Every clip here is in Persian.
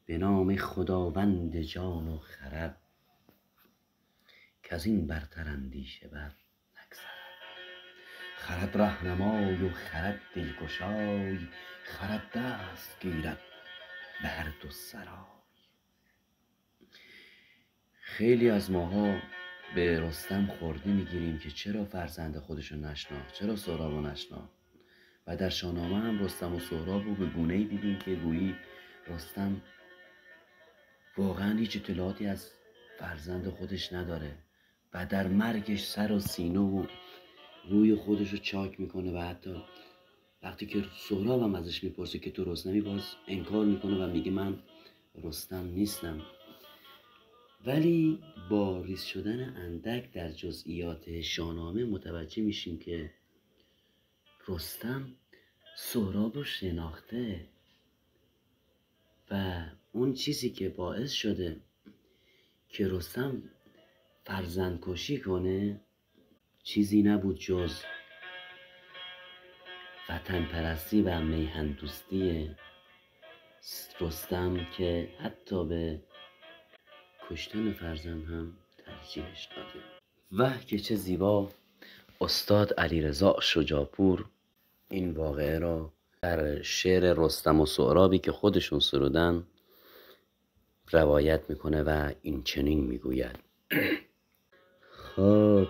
به نام خداوند جان و خرد، کز این برتر اندیشه بر نگذرد. خرد رهنمای و خرد دلگشای، خرد دست گیرد به هر دو سرای. خیلی از ماها به رستم خورده میگیریم که چرا فرزند خودشو نشناخت، چرا سهرابو نشناخت. و در شاهنامه هم رستم و سهراب رو به گونه‌ای دیدیم که گویی رستم واقعا هیچ اطلاعاتی از فرزند خودش نداره و در مرگش سر و سینه و روی خودش رو چاک میکنه و حتی وقتی که سهراب هم ازش میپرسه که تو رستمی، باز انکار میکنه و میگه من رستم نیستم. ولی با ریز شدن اندک در جزئیات شاهنامه متوجه میشیم که رستم سهراب رو شناخته و اون چیزی که باعث شده که رستم فرزند کشی کنه چیزی نبود جز وطن پرستی و میهن دوستی رستم که حتی به کشتن فرزند هم ترجیحش داده. وه که چه زیبا استاد علیرضا شجاعپور این واقعه را در شعر رستم و سهرابی که خودشون سرودن روایت میکنه و این چنین میگوید: خواب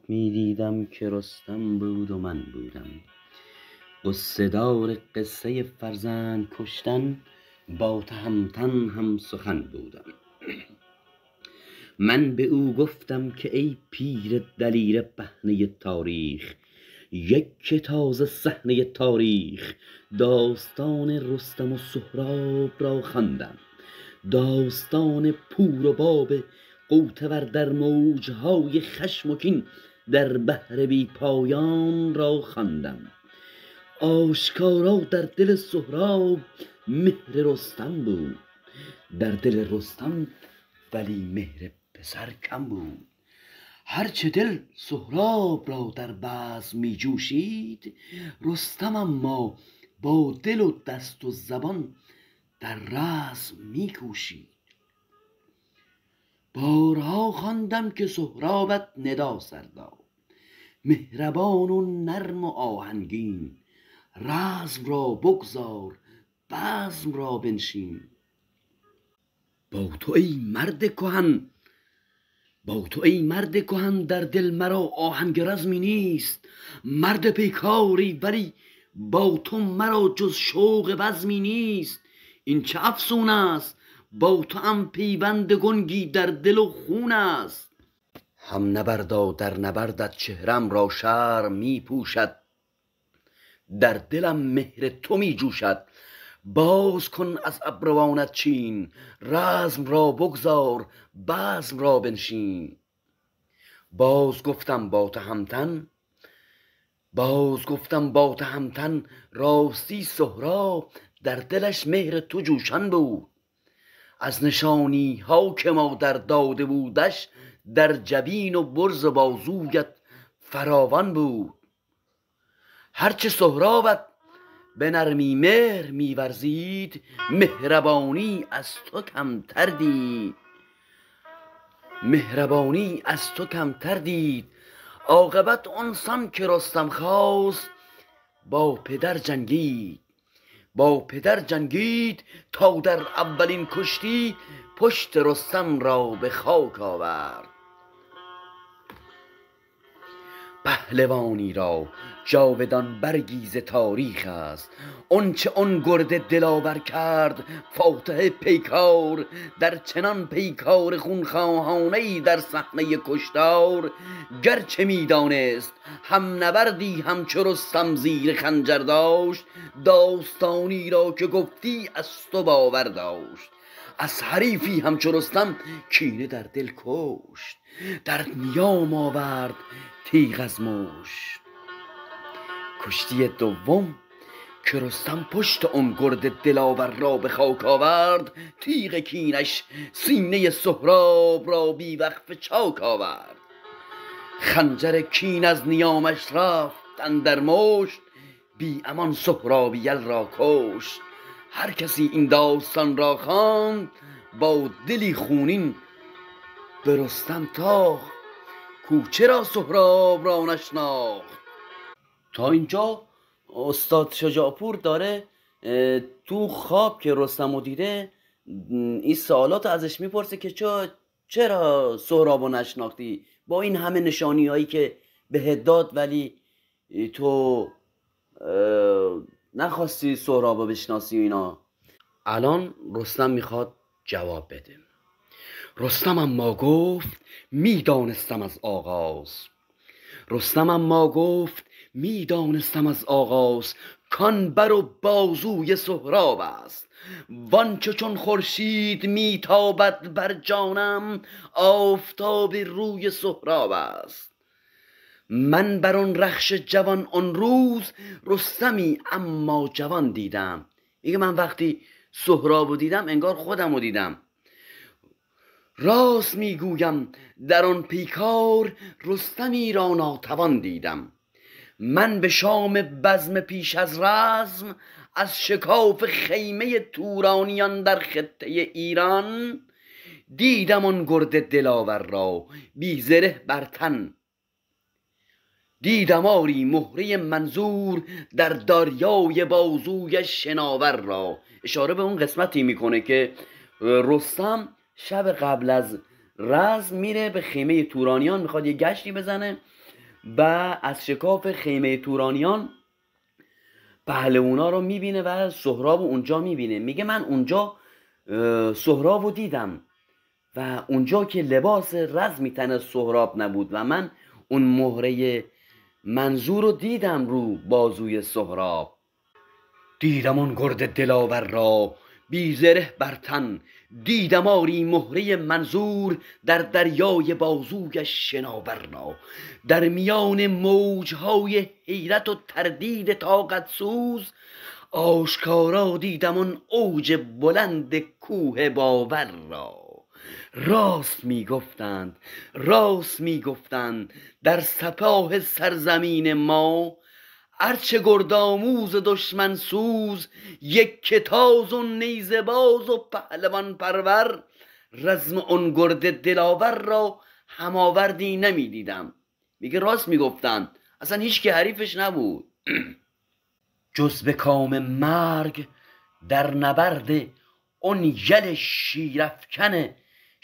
میدیدم که رستم بود و من بودم، قصه دار قصه فرزند کشتن، با تهمتن هم سخن بودم. من به او گفتم که ای پیر دلیر بهنه تاریخ، یک تازه صحنه تاریخ، داستان رستم و سهراب را خواندم، داستان پور و باب غوطه ور در موجهای خشم و کین در بحر بی پایان را خواندم. آشکارا در دل سهراب مهر رستم بود، در دل رستم ولی مهر پسر کم بود. هرچه دل سهراب را در بزم می جوشید، رستم اما با دل و دست و زبان در رزم می کوشید. بارها خواندم که سهرابت ندا سر داد، مهربان و نرم و آهنگین، رزم را بگذار بزم را بنشین. با تو ای مرد کهن در دل مرا آهنگ رزمی نیست. مرد پیکاری ولی با تو مرا جز شوق بزمی نیست. این چه افسون است با تو هم پیوند گنگی در دل و خون است. هم نبردا در نبردت چهرم را شرم می پوشد، در دلم مهر تو می جوشد. باز کن از ابروانت چین، رزم را بگذار بزم را بنشین. باز گفتم با تهمتن راستی سهراب در دلش مهر تو جوشن بود. از نشانی ها که مادر داده بودش، در جبین و برز بازویت فراوان بود. هرچه سهرابت به نرمی مهر می‌ورزید، مهربانی از تو کمتر دید. عاقبت آنسان که رستم خواست با پدر جنگید، تا در اولین کشتی پشت رستم را به خاک آورد. پهلوانی را جاودان برگی ز تاریخ است، آنچه آن گرد دلاور کرد فاتح پیکار. در چنان پیکار خونخواهانه‌ای در صحنه کشتار، گرچه میدانست هم نبردی همچو رستم زیر خنجر داشت، داستانی را که گفتی از تو باور داشت. از حریفی همچو رستم کینه در دل کشت، در نیام آورد تیغ از مشت. کشتی دوم که رستم پشت آن گرد دلاور را به خاک آورد، تیغ کینش سینه سهراب را بی وقف چاک آورد. خنجر کین از نیامش رفت اندر مشت، بی امان سهراب یل را کشت. هر کسی این داستان را خواند با دلی خونین به رستم تاخت، کو چرا سهراب را نشناخت. تا اینجا استاد شجاعپور داره تو خواب که رستم رو دیده این سوالات ازش میپرسه که چرا سهراب رو نشناختی با این همه نشانی هایی که بهت داد، ولی تو نخواستی سهراب رو بشناسی و اینا. الان رستم میخواد جواب بده. رستم اما گفت میدانستم از آغاز، رستم اما گفت میدانستم از آغاز، کان بر و بازوی سهراب است. وانچه چون خورشید میتابد بر جانم، آفتاب روی سهراب است. من بر آن رخش جوان آن روز، رستمی اما جوان دیدم. میگه من وقتی سهراب رو دیدم انگار خودم رو دیدم. راست میگویم در آن پیکار، رستمی را ناتوان دیدم. من به شام بزم پیش از رزم، از شکاف خیمه تورانیان در خطه ایران، دیدم آن گرد دلاور را بی زره بر تن. دیدم آری مهره منظور در دریای بازوی شناور را. اشاره به اون قسمتی میکنه که رستم شب قبل از رزم میره به خیمه تورانیان، میخواد یه گشتی بزنه و از شکاف خیمه تورانیان پهلوانا رو میبینه و سهراب اونجا میبینه. میگه من اونجا سهراب رو دیدم و اونجا که لباس رزمی تن سهراب نبود و من اون مهره منظور رو دیدم رو بازوی سهراب. دیدم اون گرد دلاور را بی زره بر تن، دیدم آری مهره منظور در دریای بازوی شناور را. در میان موجهای حیرت و تردید طاقت سوز، آشکارا دیدم آن اوج بلند کوه باور را. راست میگفتند راست میگفتند در سپاه سرزمین ما، ارچه گردآموز دشمن سوز، یک کتاز و نیزه باز و پهلوان پرور، رزم آن گرد دلاور را هماوردی نمیدیدم. میگه راست میگفتند، اصلا هیچ که حریفش نبود. جز به کام مرگ در نبرد اون یل شیرافکن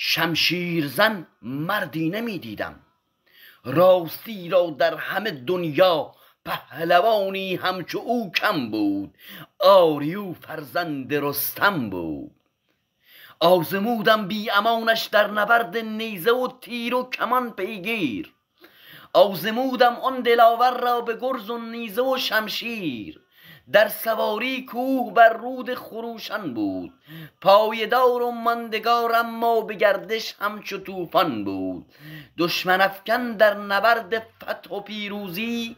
شمشیرزن مردی نمیدیدم. راستی را در همه دنیا پهلوانی همچو او کم بود، آریو فرزند رستم بود. آزمودم بی امانش در نبرد نیزه و تیر و کمان پیگیر، آزمودم آن دلاور را به گرز و نیزه و شمشیر. در سواری کوه بر رود خروشان بود، پایدار و ماندگار اما به گردش همچو طوفان بود. دشمن افکن در نبرد فتح و پیروزی،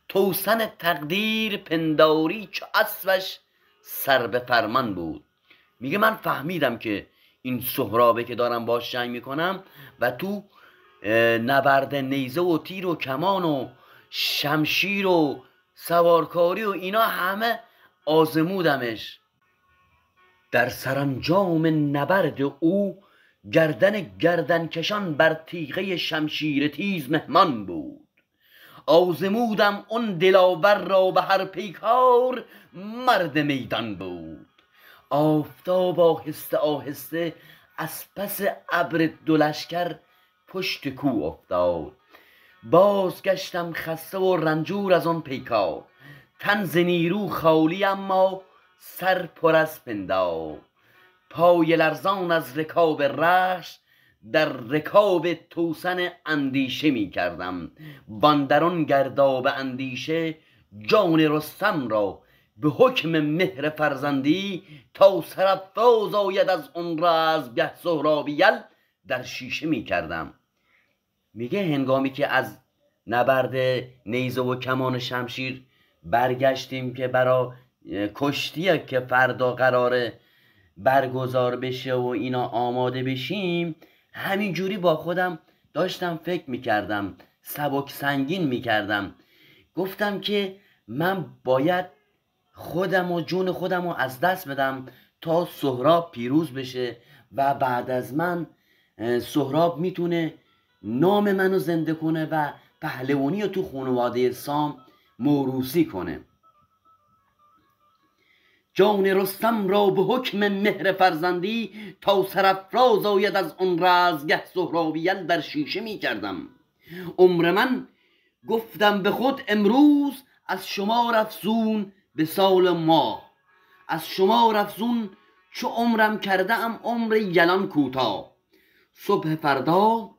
توسن تقدیر پنداری چو اسبش سر به فرمان بود. میگه من فهمیدم که این سهرابه که دارم باش جنگ میکنم و تو نبرد نیزه و تیر و کمان و شمشیر و سوارکاری و اینا همه آزمودمش. در سرانجام نبرد او گردن کشان بر تیغه شمشیر تیز مهمان بود. آزمودم اون دلاور را به هر پیکار، مرد میدان بود. آفتاب آهسته آهسته از پس ابر دو لشکر پشت کوه افتاد. بازگشتم خسته و رنجور از آن پیکار، تن ز نیرو خالی اما سر پر از پندار. پای لرزان از رکاب رخش در رکاب توسن اندیشه می کردم. واندران گرداب اندیشه جان رستم را به حکم مهر فرزندی، تا سرافراز آید از اون رزمگه سهراب یل در شیشه می کردم. میگه هنگامی که از نبرد نیزه و کمان شمشیر برگشتیم که برای کشتیه که فردا قراره برگزار بشه و اینا آماده بشیم، همینجوری با خودم داشتم فکر میکردم، سبک سنگین میکردم. گفتم که من باید خودم و جون خودم رو از دست بدم تا سهراب پیروز بشه و بعد از من سهراب میتونه نام منو زنده کنه و پهلوانی رو تو خانواده سام موروثی کنه. جان رستم را به حکم مهر فرزندی، تا سرافراز آید از آن رزگه سهرابیل در شیشه می کردم. عمر من گفتم به خود امروز، از شمار افزون به سال ماه. از شمار افزون چو عمرم کرده ام عمر یلان کوتاه. صبح فردا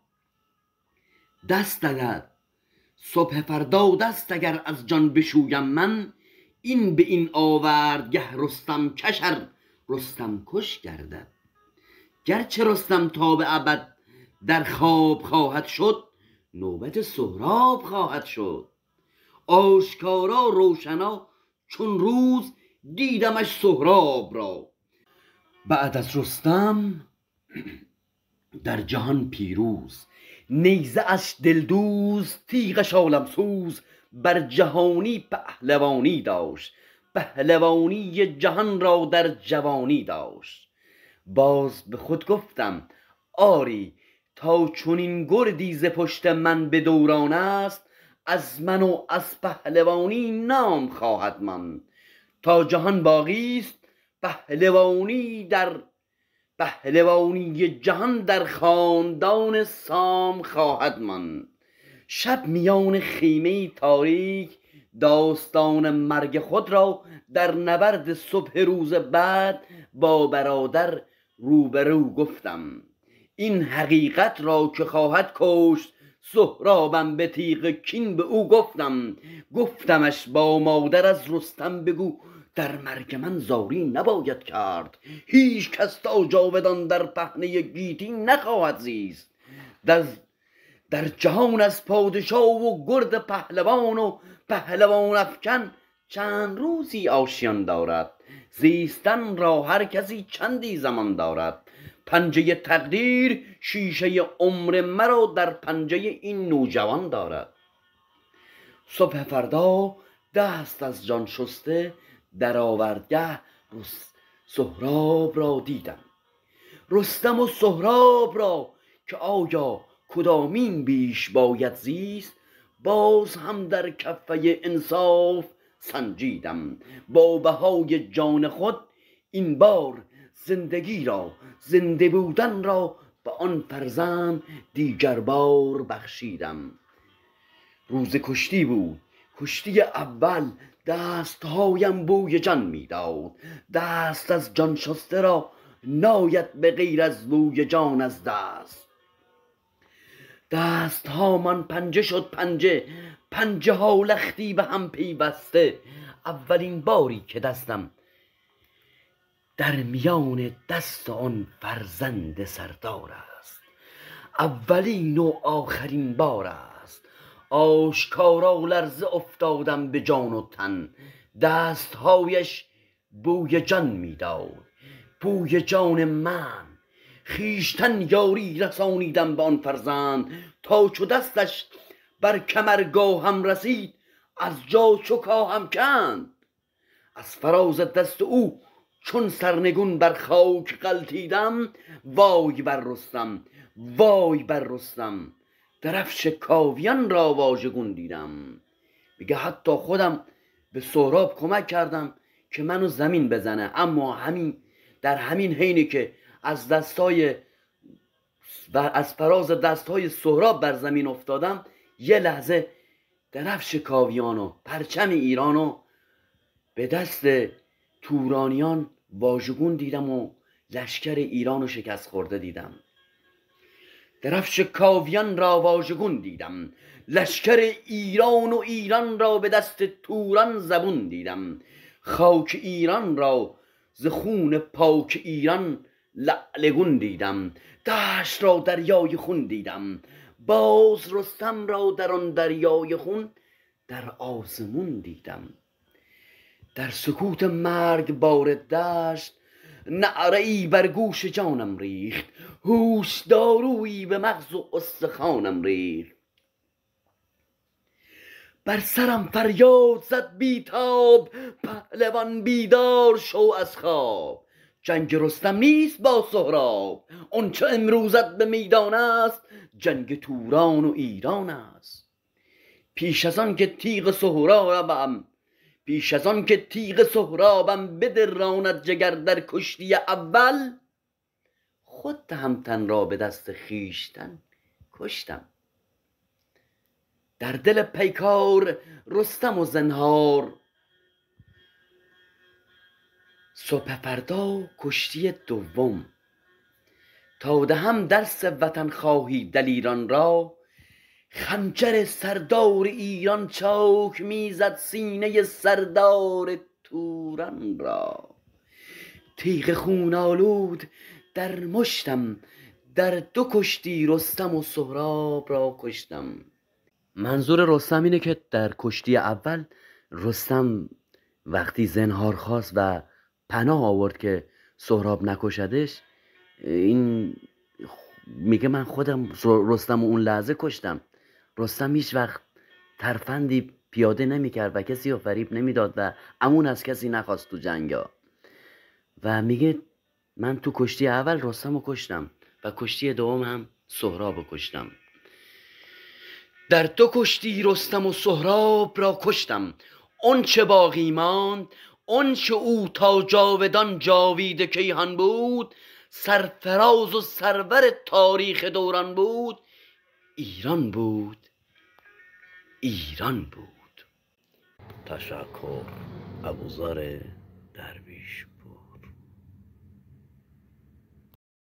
دست اگر از جان بشویم من، این به این آوردگه رستم کشر رستم کش گردد. گرچه رستم تا به ابد در خواب خواهد شد، نوبت سهراب خواهد شد. آشکارا روشنا چون روز، دیدمش سهراب را. بعد از رستم در جهان پیروز، نیزه اش دلدوز تیغش عالم سوز. بر جهانی پهلوانی داشت، پهلوانی جهان را در جوانی داشت. باز به خود گفتم آری، تا چنین گردی ز پشت من به دوران است، از من و از پهلوانی نام خواهد ماند. تا جهان باقی است پهلوانی جهان در خاندان سام خواهد ماند. شب میان خیمه تاریک، داستان مرگ خود را در نبرد صبح روز بعد با برادر روبرو گفتم. این حقیقت را که خواهد کشت سهرابم، به تیغ کین به او گفتمش با مادر از رستم بگو، در مرگ من زاری نباید کرد. هیچ کس تا جاودان در پهنه گیتی نخواهد زیست. در جهان از پادشاه و گرد پهلوان و پهلوان افکن، چند روزی آشیان دارد. زیستن را هر کسی چندی زمان دارد. پنجه تقدیر شیشه عمر مرا در پنجه این نوجوان دارد. صبح فردا دست از جان شسته، در آوردگه سهراب را دیدم. رستم و سهراب را که آیا کدامین بیش باید زیست، باز هم در کفه انصاف سنجیدم. با بهای جان خود این بار زندگی را، زنده بودن را به آن فرزند دیگر بار بخشیدم. روز کشتی بود، کشتی اول، دستهایم بوی جان میداد. دست از جان شسته را ناید به غیر از بوی جان از دست هامان پنجه شد پنجه ها لختی به هم پیوسته. اولین باری که دستم در میان دست آن فرزند سردار است، اولین و آخرین بار است. آشکارا لرزه افتادم به جان و تن، دستهایش بوی جان میداد، بوی جان من. خویشتن یاری رسانیدم به آن فرزند، تا چو دستش بر کمرگاهم رسید، از جا چو کاهم کند. از فراز دست او چون سرنگون بر خاک غلتیدم. وای بر رستم، وای بر رستم، درفش کاویان را واژگون دیدم. میگه حتی خودم به سهراب کمک کردم که منو زمین بزنه، اما در همین حینی که از فراز دستهای سهراب بر زمین افتادم، یه لحظه درفش کاویان و پرچم ایرانو به دست تورانیان واژگون دیدم و لشکر ایرانو شکست خورده دیدم. درفش کاویان را واژگون دیدم، لشکر ایران و ایران را به دست توران زبون دیدم. خاک ایران را ز خون پاک ایران لعلگون دیدم. دشت را دریای خون دیدم، باز رستم را در آن دریای خون در آسمون دیدم. در سکوت مرگ بار دشت، نعره ای بر گوش جانم ریخت. هوش دارویی به مغز و استخوانم ریخت. بر سرم فریاد زد بیتاب، پهلوان بیدار شو از خواب. جنگ رستم نیست با سهراب، اون چه امروزت به میدان است، جنگ توران و ایران است. پیش از آن که تیغ سهرابم بدراند جگر در کشتی اول، خود تهمتن را به دست خویشتن کشتم. در دل پیکار رستم و زنهار، صبح فردا کشتی دوم. تا دهم درس وطن خواهی دلیران را، خنجر سردار ایران چاک میزد سینه سردار توران را. تیغ خون آلود در مشتم، در دو کشتی رستم و سهراب را کشتم. منظور رستم اینه که در کشتی اول رستم وقتی زنهار خواست و پناه آورد که سهراب نکشدش، این میگه من خودم رستم اون لحظه کشتم. رستم هیچ وقت ترفندی پیاده نمیکرد و کسی رو فریب نمیداد و امون از کسی نخواست تو جنگا. و میگه من تو کشتی اول رستم رو کشتم و کشتی دوم هم سهراب رو کشتم. در دو کشتی رستم و سهراب را کشتم. اون چه باقی ماند، اون چه او تا جاودان جاوید کیهان بود، سرفراز و سرور تاریخ دوران بود، ایران بود، ایران بود. تشکر. ابوذر دربی.